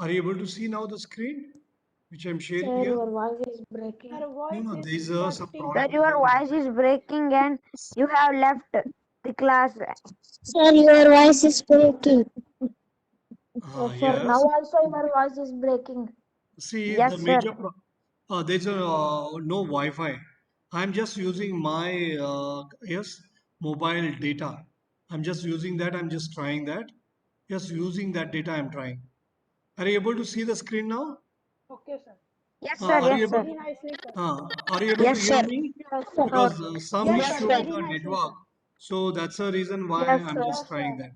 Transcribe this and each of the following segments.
Are you able to see now the screen which I'm sharing Sir, here? your voice is breaking. Your voice No, there is is some cutting. problem. Sir, your voice is breaking and you have left the class. Sir, your voice is breaking. Yes, sir. Yes. Now also your voice is breaking. See, Yes, the sir. major there's no Wi-Fi. I'm just using my yes mobile data. I'm just using that. I'm just trying that. Just using that data. I'm trying. Are you able to see the screen now? Okay, sir. Yes, sir. Are you Yes, able? sir. Very nicely, sir. Are you able to Yes, hear sir. me? Yes, sir. Because some Yes, Yes, sir. issue sir. with Very the nicely, network. sir. So that's the reason why Yes, I'm sir. just Yes, trying sir. that.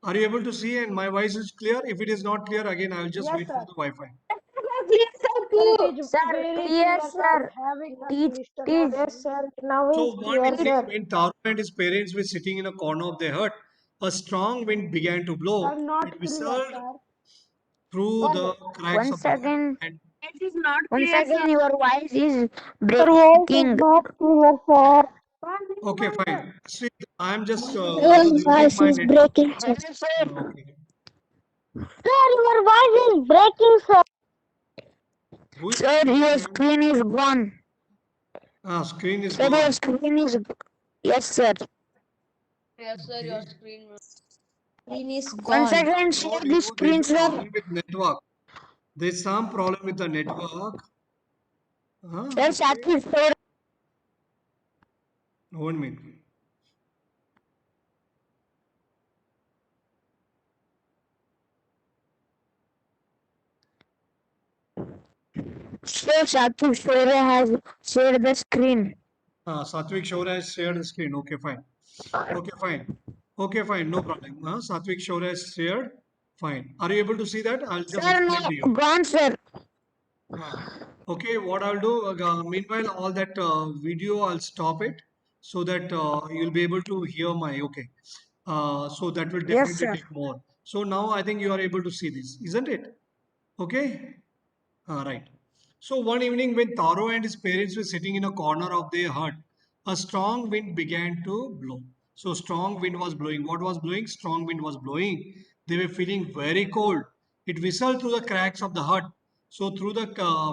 Are you able to see and my voice is clear? If it is not clear, again I'll just Yes, wait for sir. the Wi-Fi. Sir, it is Sir, very clear, clear, sir. sir. Having a Teach, crystal teach. audio. Yes, sir. Now So is one clear, evening sir. when Taro and his parents were sitting in a corner of their hut, a strong wind began to blow. Sir, not It clear, whistled sir. through Sir, the cracks of Once the hut. again, And once again, your voice is your voice is breaking. not clear, sir. okay, fine. See, I'm just I Your was using voice my is net. breaking, sir. Hello, sir. Okay. Sir, your voice is breaking, sir. Who is Sir, speaking, your man? screen is gone. Screen is Sir, your gone. screen is. Yes, sir. Okay. Screen is Once gone. again, I share told the you there's screen, a sir. problem with network. There's some problem with the network. Sir, Okay. Satvik, sir. 1 minute. Sir, Satvik, sir has shared the screen. Satvik Shaura has shared the screen. Okay, fine. Okay, fine. Okay, fine. No problem. Satvik Shaura has shared. Fine. Are you able to see that? I'll just Sir, explain no, to you. gone, sir. Okay, what I'll do, meanwhile, all that video, I'll stop it so that you'll be able to hear my, okay. So that will Yes, definitely sir. take more. So now I think you are able to see this, isn't it? Okay. Right. So one evening, when Taro and his parents were sitting in a corner of their hut, a strong wind began to blow. So strong wind was blowing. What was blowing? Strong wind was blowing. They were feeling very cold. It whistled through the cracks of the hut. So through the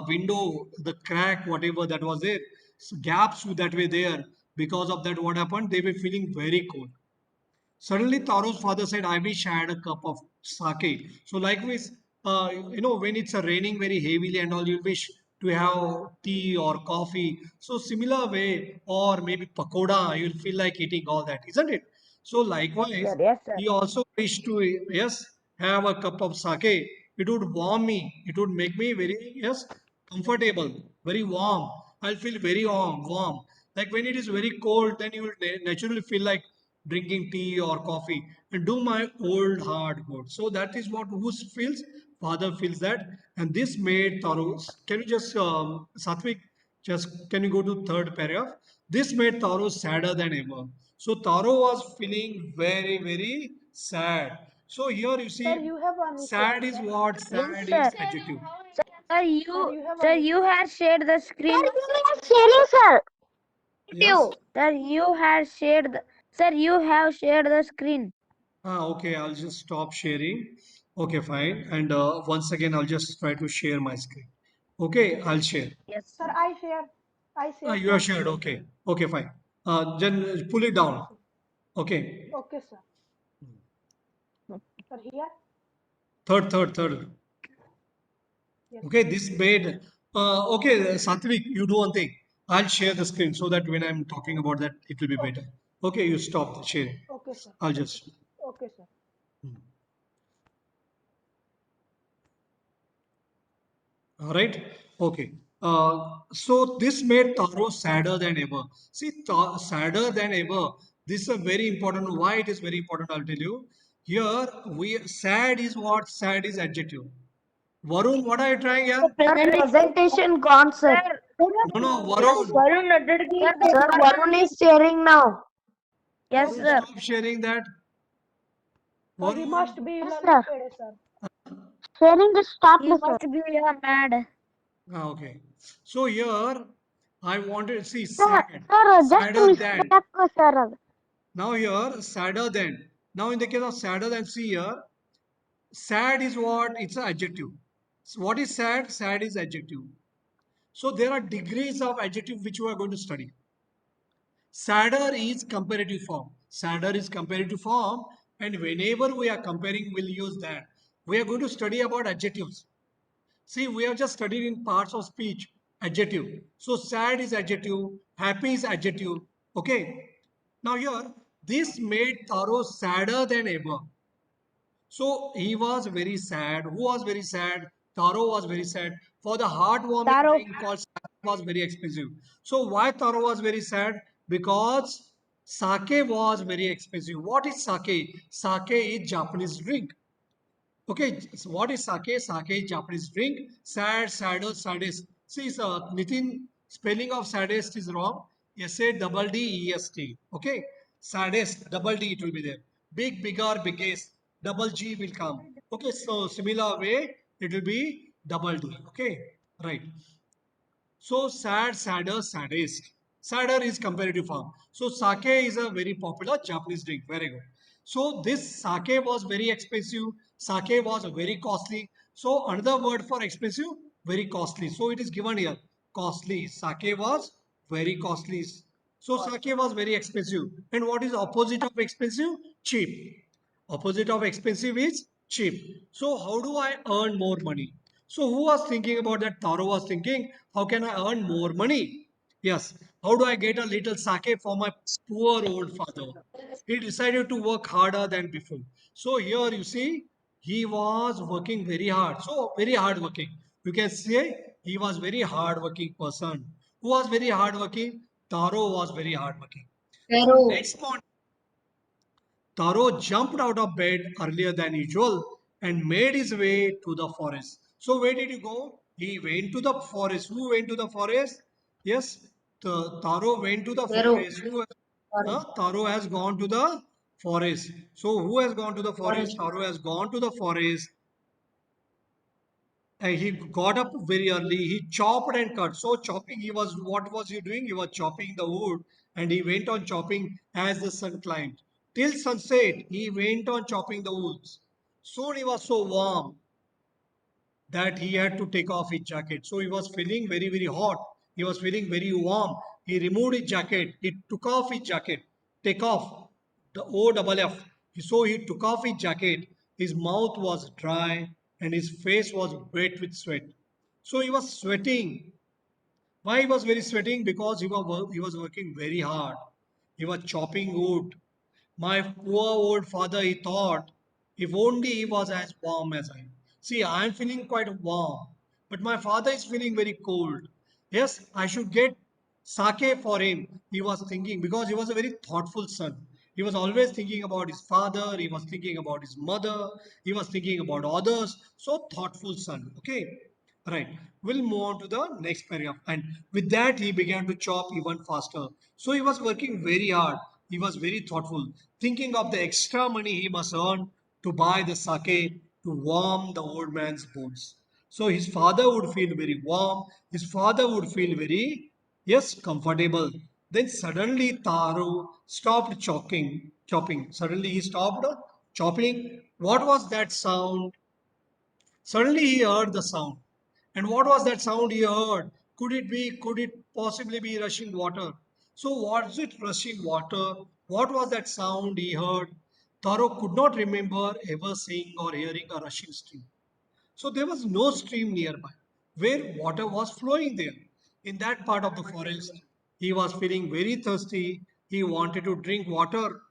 window, the crack, whatever that was there, gaps that were there. Because of that, what happened? They were feeling very cold. Suddenly, Taro's father said, I wish I had a cup of sake. So, likewise, when it's raining very heavily and all, you wish to have tea or coffee. So, similar way, or maybe pakoda, you'll feel like eating all that, isn't it? So, Yes, likewise, sir. Yes, sir. he also wished to, yes, have a cup of sake. It would warm me. It would make me very, yes, comfortable, very warm. I'll feel very warm. Like when it is very cold, then you will naturally feel like drinking tea or coffee and do my old heart good. So that is what who feels. Father feels that, and this made Taro. Can you just Satvik? Just can you go to third paragraph? This made Taro sadder than ever. So Taro was feeling very sad. So here you Sir, see, you have sad unmuted, is sir. what? Yes, Sad sir. is adjective. Sir, Sir, you have sir, you unmuted. have shared the Sir, screen. you are sharing, sir. Yes. Sir, you have shared the, sir, you have shared the screen. Okay, I'll just stop sharing. Okay, fine. And once again, I'll just try to share my screen. Okay, I'll share. Yes, Sir, sir. I share. I share, You are sir. shared. Okay. Okay, fine. Then pull it Okay, down. sir. Okay. Okay, sir. Sir, here. Third. Yes, Okay, sir. this made. Okay, Satvik, you do one thing. I'll share the screen so that when I'm talking about that, it will be Okay. better. Okay, you stop the sharing. Okay, sir. I'll just. Okay, sir. All right. Okay. So this made Taro sadder than ever. See, sadder than ever. This is a very important. Why it is very important? I'll tell you. Here, we sad is what? Sad is adjective. Varun, what are you trying here? Sir, presentation gone, sir. Sir, No, Sir, Varun. sir, Varun is sharing now. yes, Varun, sir. stop sharing that. Sir, he Varun. must be Yes, sir. unmuted, sir. Sharing is stopped, He sir. must be mad. Okay. So here, I wanted to see Sir, sad. just Sadder than. mistake, sir. Now here, sadder than. Now in the case of sadder than, see here. sad is what? It's an adjective. So what is sad? Sad is adjective. So there are degrees of adjective which we are going to study. Sadder is comparative form. Sadder is comparative form, and whenever we are comparing, we'll use that. We are going to study about adjectives. See, we have just studied in parts of speech adjective. So sad is adjective, happy is adjective. Okay. Now here, this made Taro sadder than ever. So he was very sad. Who was very sad? Taro was very sad. For the heartwarming Taro. drink called sake was very expensive. So why Taro was very sad? Because sake was very expensive. What is sake? Sake is Japanese drink. Okay, so what is sake? Sake is Japanese drink. Sad, sadder, saddest. See, Nitin, spelling of saddest is wrong. S-A-double-D-E-S-T. Okay, saddest, double D it will be there. Big, bigger, biggest, double G will come. Okay, so similar way, it will be double D. Okay, right. So sad, sadder, saddest. Sadder is comparative form. So sake is a very popular Japanese drink. Very good. So this sake was very expensive. Sake was very costly. So another word for expensive, very costly. So it is given here. Costly. Sake was very costly. So sake was very expensive. And what is opposite of expensive? Cheap. Opposite of expensive is cheap. So how do I earn more money? So who was thinking about that? Taro was thinking, how can I earn more money? Yes. How do I get a little sake for my poor old father? He decided to work harder than before. So here you see, he was working very hard. So very hard working. You can say he was very hard working person. Who was very hard working? Taro was very hard working. So Pero, next morning, Taro jumped out of bed earlier than usual and made his way to the forest. So, where did he go? He went to the forest. Who went to the forest? Yes, Taro went to the pero, forest. sorry, Taro has gone to the forest. So, who has gone to the forest? forest. Taro has gone to the forest. And he got up very early. He chopped and cut. So chopping, he was what was he doing? He was chopping the wood, and he went on chopping as the sun climbed. Till sunset, he went on chopping the woods. Soon he was so warm that he had to take off his jacket. So he was feeling very, very hot. He was feeling very warm. He removed his jacket. He took off his jacket. Take off. The O double F. So he took off his jacket. His mouth was dry and his face was wet with sweat. So he was sweating. Why he was very sweating? Because he was working very hard. He was chopping wood. My poor old father, he thought, if only he was as warm as I. See, I am feeling quite warm, but my father is feeling very cold. Yes, I should get sake for him. He was thinking because he was a very thoughtful son. He was always thinking about his father, he was thinking about his mother, he was thinking about others. So, thoughtful son. Okay. Right. We'll move on to the next paragraph. And with that, he began to chop even faster. So he was working very hard. He was very thoughtful, thinking of the extra money he must earn to buy the sake to warm the old man's bones. So his father would feel very warm. His father would feel very, yes, comfortable. Then suddenly Taro stopped chopping. Suddenly he stopped chopping. What was that sound? Suddenly he heard the sound. And what was that sound he heard? Could it possibly be rushing water? So was it rushing water? What was that sound he heard? Taro could not remember ever seeing or hearing a rushing stream. So there was no stream nearby where water was flowing there. In that part of the forest, he was feeling very thirsty. He wanted to drink water.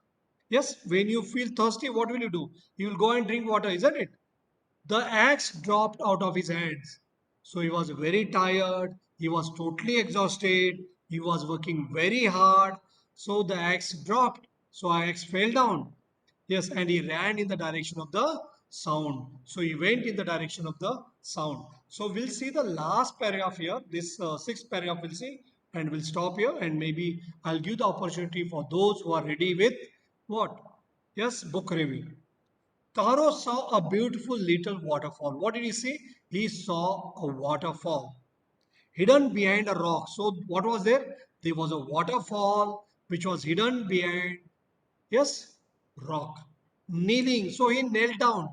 Yes, when you feel thirsty, what will you do? You will go and drink water, isn't it? The axe dropped out of his hands. So he was very tired. He was totally exhausted. He was working very hard. So the axe dropped. So axe fell down. Yes, and he ran in the direction of the sound. So he went in the direction of the sound. So we'll see the last paragraph here. This sixth paragraph we'll see, and we'll stop here. And maybe I'll give the opportunity for those who are ready with what? Yes, book review. Taro saw a beautiful little waterfall. What did he see? He saw a waterfall hidden behind a rock. So, what was there? There was a waterfall which was hidden behind, yes, rock. Kneeling. So, he knelt down.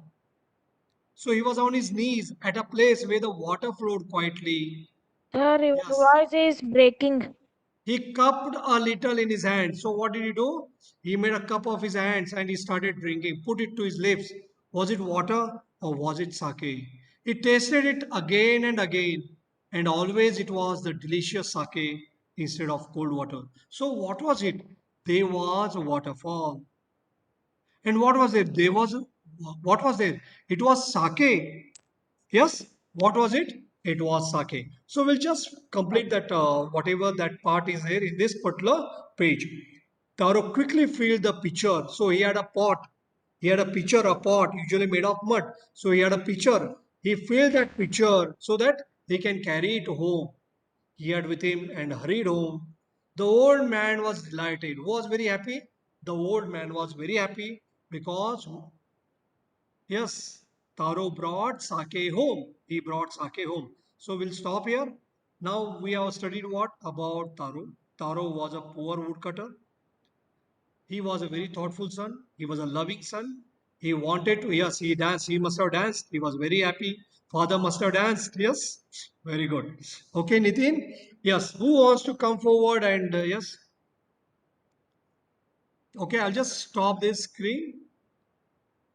So he was on his knees at a place where the water flowed quietly. Sir, your Yes. voice is breaking. He cupped a little in his hand. So what did he do? He made a cup of his hands and he started drinking, put it to his lips. Was it water or was it sake? He tasted it again and again, and always it was the delicious sake instead of cold water. So what was it? There was a waterfall. And what was it? There was what was there? It was sake. Yes, what was it? It was sake. So we'll just complete that whatever that part is there in this particular page. Taro quickly filled the pitcher. So he had a pot. He had a pitcher, a pot, usually made of mud. So he had a pitcher. He filled that pitcher so that he can carry it home. He had with him and hurried home. The old man was delighted, was very happy. The old man was very happy because yes, Taro brought sake home. He brought sake home. So we'll stop here. Now we have studied what about Taro. Taro was a poor woodcutter. He was a very thoughtful son. He was a loving son. He wanted to, yes, he danced. He must have danced. He was very happy. Father must have danced. Yes, very good. Okay, Nitin. Yes, who wants to come forward and yes? Okay, I'll just stop this screen.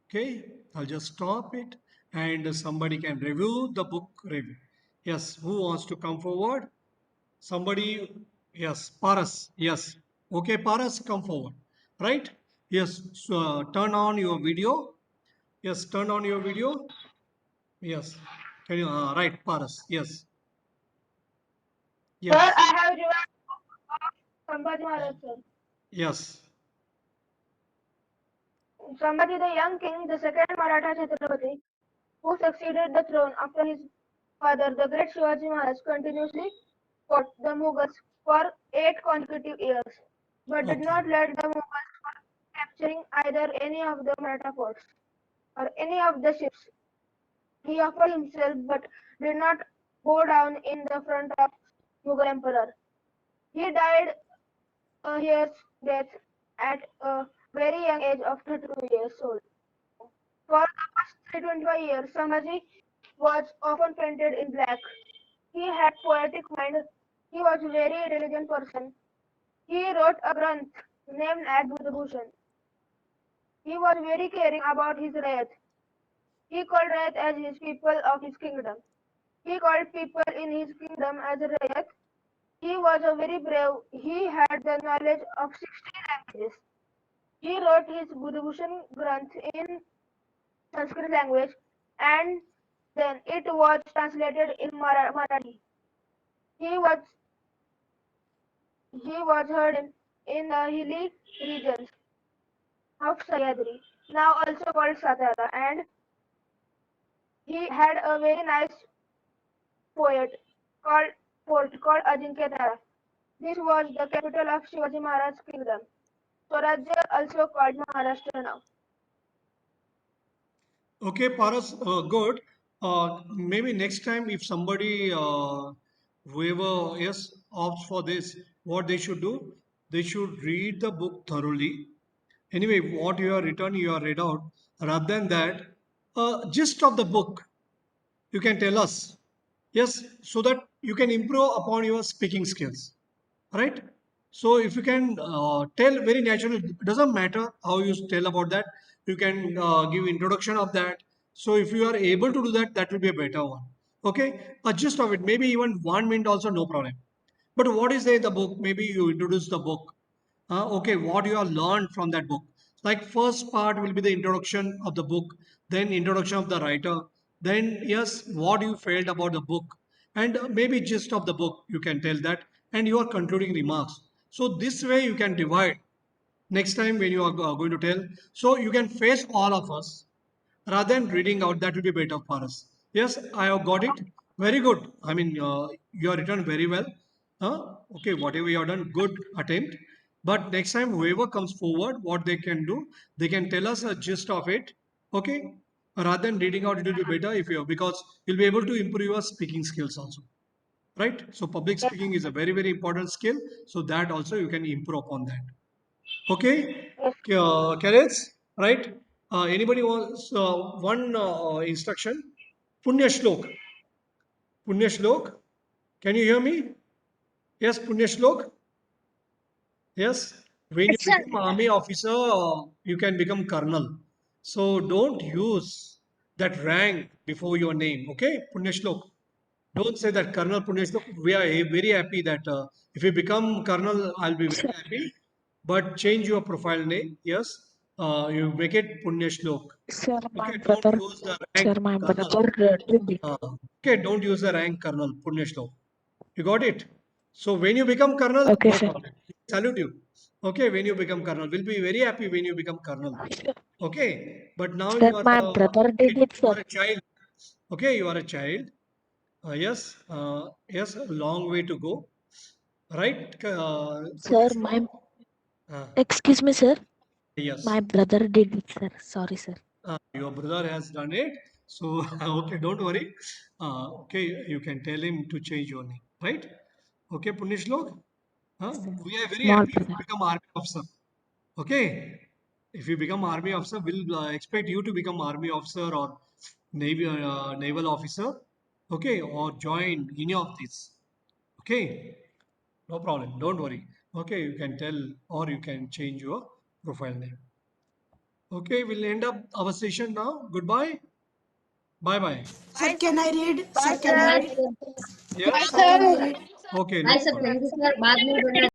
Okay, I'll just stop it and somebody can review the book review. Yes, who wants to come forward? Somebody, yes, Paras, yes. Okay, Paras, come forward. Right? Yes, so turn on your video. Yes, turn on your video. Yes, can you, right, Paras, yes, Sir, yes, I have revised Sambhaji Maharaj, sir. yes. Sambhaji the young king, the second Maratha Chhatrapati, who succeeded the throne after his father, the great Shivaji Maharaj, continuously fought the Mughals for 8 consecutive years, but did Okay, not let the Mughals capturing either any of the Maratha forts or any of the ships. He offered himself but did not go down in the front of Mughal emperor. He died a year's death at a very young age of 32 years old. For the past 325 years, Sambhaji was often painted in black. He had poetic mind. He was a very intelligent person. He wrote a granth named as Buddhabhushan. He was very caring about his Rayat. He called Rayat as his people of his kingdom. He called people in his kingdom as Rayat. He was a very brave. He had the knowledge of 60 languages. He wrote his Buddhabhushan Granth in Sanskrit language and then it was translated in Marathi. He was he was heard in the hilly regions of Sahyadri, now also called Satara, and he had a very nice poet called fort called Ajinkya Tara. This was the capital of Shivaji Maharaj's kingdom. Swarajya also called Maharashtra now. okay, Paras, good. Maybe next time if somebody, whoever yes opts for this, what they should do, they should read the book thoroughly. Anyway, what you are read out. Rather than that, gist of the book, you can tell us. Yes, so that you can improve upon your speaking skills. Right? So if you can tell very naturally, it doesn't matter how you tell about that. You can give introduction of that. So if you are able to do that, that will be a better one. Okay, a gist of it, maybe even 1 minute also no problem. But what is there in the book? Maybe you introduce the book. Okay, what you have learned from that book. Like first part will be the introduction of the book, then introduction of the writer, then yes, what you felt about the book, and maybe gist of the book. You can tell that, and your concluding remarks. So this way you can divide next time when you are going to tell. So you can face all of us rather than reading out. That will be better for us. Yes, I have got it. Very good. I mean, you are written very well. Okay, whatever you have done, good attempt. But next time, whoever comes forward, what they can do, they can tell us a gist of it. Okay, rather than reading out, it will be better if you, because you'll be able to improve your speaking skills also. Right. So public Yes, speaking is a very very important skill. So that also you can improve upon that. Okay, yes, carrots, right? Anybody wants one instruction? Punya Shlok. Punya Shlok. Can you hear me? Yes, Punya Shlok. Yes. When you Yes, sir. become army officer, you can become colonel. So don't use that rank before your name. Okay, Punya Shlok. Don't say that Colonel Punya Shlok. We are very happy that if you become colonel, I'll be very happy. But change your profile name. Yes. You make it Punya Shlok. Sir, my Okay, don't brother, use the sir, rank my colonel. brother did it. Okay, don't use the rank colonel, Punya Shlok. You got it? So when you become colonel, Okay, no sir. problem. Salute you. Okay, when you become colonel, we'll be very happy when you become colonel. Okay, but now Sir, you are my a brother kid, did it, you sir. are a child. Okay, you are a child. Yes, yes, a long way to go. Right, Sir, Punya Shlok? my Uh, excuse me, sir. yes. My brother did it, sir. Sorry, sir. Your brother has done it. So, okay, don't worry. Okay, you can tell him to change your name, right? Okay, Punishlok. We are very Small happy if brother. you become army officer. Okay, if you become army officer, we'll expect you to become army officer or naval officer. Okay, or join any of these. Okay, no problem. Don't worry. Okay, you can tell or you can change your profile name. Okay, we'll end up our session now. Goodbye. Bye bye. Sir, can I read? Bye, Sir, can I sir. read? Yes. Sir, can I read? Okay, Bye no sir, problem. thank you sir. बाद में